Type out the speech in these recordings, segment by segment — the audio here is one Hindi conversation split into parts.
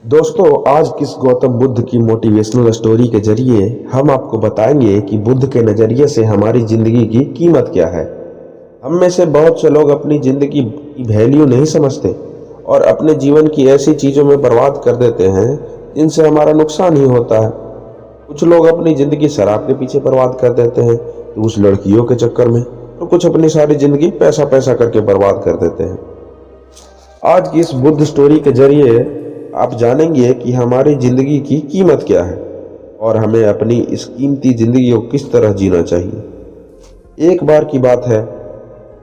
दोस्तों, आज किस गौतम बुद्ध की मोटिवेशनल स्टोरी के जरिए हम आपको बताएंगे कि बुद्ध के नज़रिए से हमारी ज़िंदगी की कीमत क्या है। हम में से बहुत से लोग अपनी ज़िंदगी की वैल्यू नहीं समझते और अपने जीवन की ऐसी चीज़ों में बर्बाद कर देते हैं जिनसे हमारा नुकसान ही होता है। कुछ लोग अपनी ज़िंदगी शराब के पीछे बर्बाद कर देते हैं, तो कुछ लड़कियों के चक्कर में, तो कुछ अपनी सारी ज़िंदगी पैसा पैसा करके बर्बाद कर देते हैं। आज की इस बुद्ध स्टोरी के जरिए आप जानेंगे कि हमारी ज़िंदगी की कीमत क्या है और हमें अपनी इस कीमती ज़िंदगी को किस तरह जीना चाहिए। एक बार की बात है,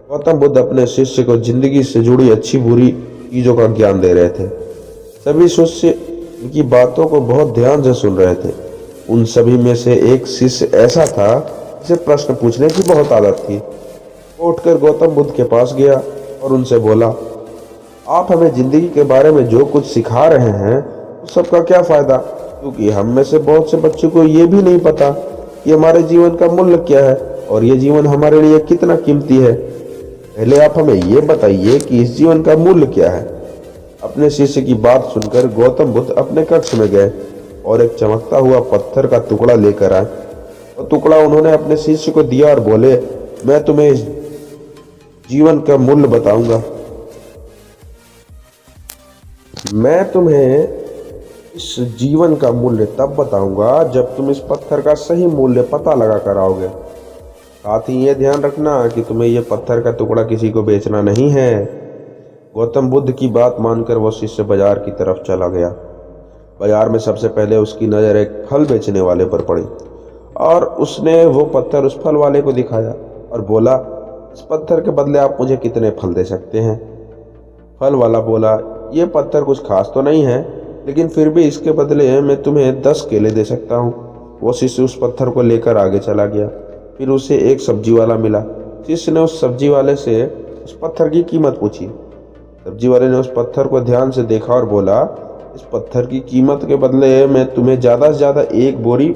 गौतम बुद्ध अपने शिष्य को ज़िंदगी से जुड़ी अच्छी बुरी चीज़ों का ज्ञान दे रहे थे। सभी शिष्य उनकी बातों को बहुत ध्यान से सुन रहे थे। उन सभी में से एक शिष्य ऐसा था जिसे प्रश्न पूछने की बहुत आदत थी। वो उठकर गौतम बुद्ध के पास गया और उनसे बोला, आप हमें जिंदगी के बारे में जो कुछ सिखा रहे हैं उस सबका क्या फायदा, क्योंकि हम में से बहुत से बच्चों को ये भी नहीं पता कि हमारे जीवन का मूल्य क्या है और ये जीवन हमारे लिए कितना कीमती है। पहले आप हमें ये बताइए कि इस जीवन का मूल्य क्या है। अपने शिष्य की बात सुनकर गौतम बुद्ध अपने कक्ष में गए और एक चमकता हुआ पत्थर का टुकड़ा लेकर आए और टुकड़ा उन्होंने अपने शिष्य को दिया और बोले, मैं तुम्हें इस जीवन का मूल्य बताऊंगा। मैं तुम्हें इस जीवन का मूल्य तब बताऊंगा जब तुम इस पत्थर का सही मूल्य पता लगा कर आओगे। साथ ही ये ध्यान रखना कि तुम्हें यह पत्थर का टुकड़ा किसी को बेचना नहीं है। गौतम बुद्ध की बात मानकर वो शिष्य बाजार की तरफ चला गया। बाजार में सबसे पहले उसकी नज़र एक फल बेचने वाले पर पड़ी और उसने वो पत्थर उस फल वाले को दिखाया और बोला, इस पत्थर के बदले आप मुझे कितने फल दे सकते हैं। फल वाला बोला, ये पत्थर कुछ खास तो नहीं है, लेकिन फिर भी इसके बदले मैं तुम्हें 10 केले दे सकता हूँ। वो शिष्य उस पत्थर को लेकर आगे चला गया। फिर उसे एक सब्जी वाला मिला। शिष्य ने उस सब्जी वाले से उस पत्थर की कीमत पूछी। सब्जी वाले ने उस पत्थर को ध्यान से देखा और बोला, इस पत्थर की कीमत के बदले मैं तुम्हें ज़्यादा से ज़्यादा एक बोरी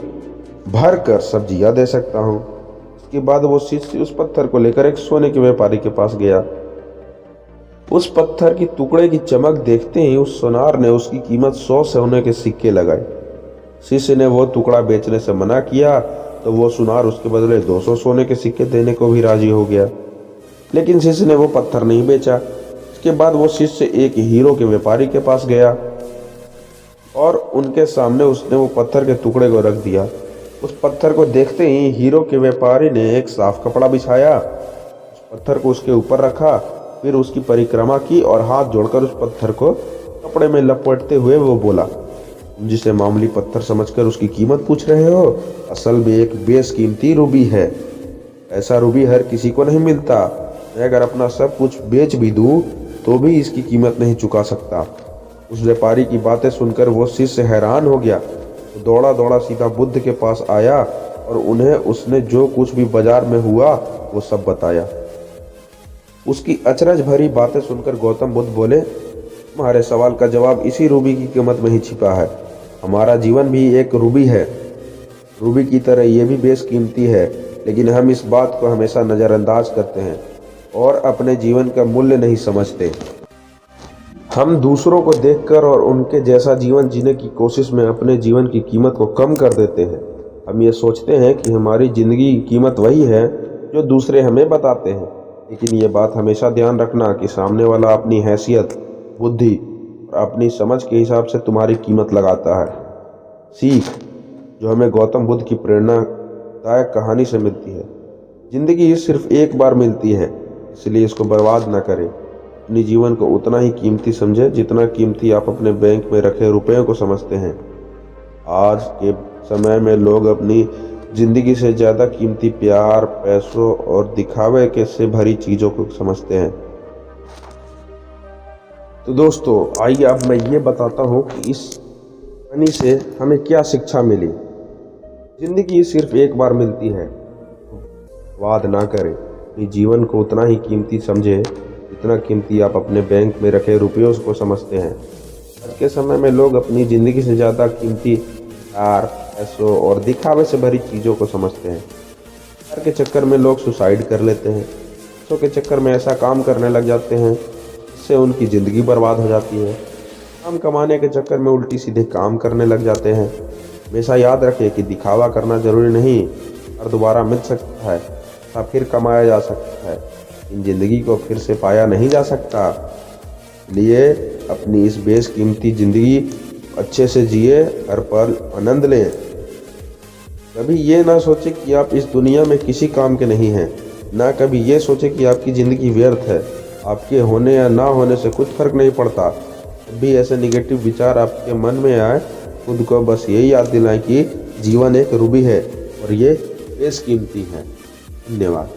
भर कर सब्जियाँ दे सकता हूँ। इसके बाद वो शिष्य उस पत्थर को लेकर एक सोने के व्यापारी के पास गया। उस पत्थर की टुकड़े की चमक देखते ही उस सोनार ने उसकी कीमत 100 सोने के सिक्के लगाए। शिष्य ने वो टुकड़ा बेचने से मना किया तो वो सुनार उसके बदले 200 सोने के सिक्के देने को भी राजी हो गया, लेकिन शिष्य ने वो पत्थर नहीं बेचा। इसके बाद वो शिष्य एक हीरो के व्यापारी के पास गया और उनके सामने उसने वो पत्थर के टुकड़े को रख दिया। उस पत्थर को देखते ही हीरो के व्यापारी ने एक साफ कपड़ा बिछाया, उस पत्थर को उसके ऊपर रखा, फिर उसकी परिक्रमा की और हाथ जोड़कर उस पत्थर को कपड़े में लपेटते हुए वो बोला, जिसे मामूली पत्थर समझकर उसकी कीमत पूछ रहे हो, असल में एक बेशकीमती रूबी है। ऐसा रूबी हर किसी को नहीं मिलता। मैं अगर अपना सब कुछ बेच भी दूं तो भी इसकी कीमत नहीं चुका सकता। उस व्यापारी की बातें सुनकर वो शिष्य हैरान हो गया। तो दौड़ा दौड़ा सीधा बुद्ध के पास आया और उन्हें उसने जो कुछ भी बाजार में हुआ वो सब बताया। उसकी अचरज भरी बातें सुनकर गौतम बुद्ध बोले, तुम्हारे सवाल का जवाब इसी रूबी की कीमत में ही छिपा है। हमारा जीवन भी एक रूबी है। रूबी की तरह ये भी बेशकीमती है, लेकिन हम इस बात को हमेशा नज़रअंदाज करते हैं और अपने जीवन का मूल्य नहीं समझते। हम दूसरों को देखकर और उनके जैसा जीवन जीने की कोशिश में अपने जीवन की कीमत को कम कर देते हैं। हम ये सोचते हैं कि हमारी ज़िंदगी की कीमत वही है जो दूसरे हमें बताते हैं, लेकिन ये बात हमेशा ध्यान रखना कि सामने वाला अपनी हैसियत, बुद्धि और अपनी समझ के हिसाब से तुम्हारी कीमत लगाता है। सीख जो हमें गौतम बुद्ध की प्रेरणादायक कहानी से मिलती है, जिंदगी सिर्फ एक बार मिलती है, इसलिए इसको बर्बाद ना करें। अपने जीवन को उतना ही कीमती समझें जितना कीमती आप अपने बैंक में रखे रुपयों को समझते हैं। आज के समय में लोग अपनी जिंदगी से ज़्यादा कीमती प्यार, पैसों और दिखावे के से भरी चीज़ों को समझते हैं। तो दोस्तों, आइए अब मैं ये बताता हूँ कि इस कहानी से हमें क्या शिक्षा मिली। जिंदगी सिर्फ एक बार मिलती है, वाद ना करें। अपने जीवन को उतना ही कीमती समझें जितना कीमती आप अपने बैंक में रखे रुपयों को समझते हैं। आज के समय में लोग अपनी ज़िंदगी से ज़्यादा कीमती प्यार, पैसों और दिखावे से भरी चीज़ों को समझते हैं। प्यार के चक्कर में लोग सुसाइड कर लेते हैं। पैसों के चक्कर में ऐसा काम करने लग जाते हैं जिससे उनकी ज़िंदगी बर्बाद हो जाती है। नाम कमाने के चक्कर में उल्टी सीधे काम करने लग जाते हैं। हमेशा याद रखें कि दिखावा करना जरूरी नहीं, और दोबारा मिल सकता है या फिर कमाया जा सकता है, इन जिंदगी को फिर से पाया नहीं जा सकता। इसलिए अपनी इस बेशकीमती जिंदगी अच्छे से जिए, हर पल आनंद लें। कभी ये ना सोचे कि आप इस दुनिया में किसी काम के नहीं हैं, ना कभी ये सोचे कि आपकी ज़िंदगी व्यर्थ है। आपके होने या ना होने से कुछ फर्क नहीं पड़ता। जब भी ऐसे निगेटिव विचार आपके मन में आए, खुद को बस यही याद दिलाएं कि जीवन एक रूबी है और ये बेशकीमती है। धन्यवाद।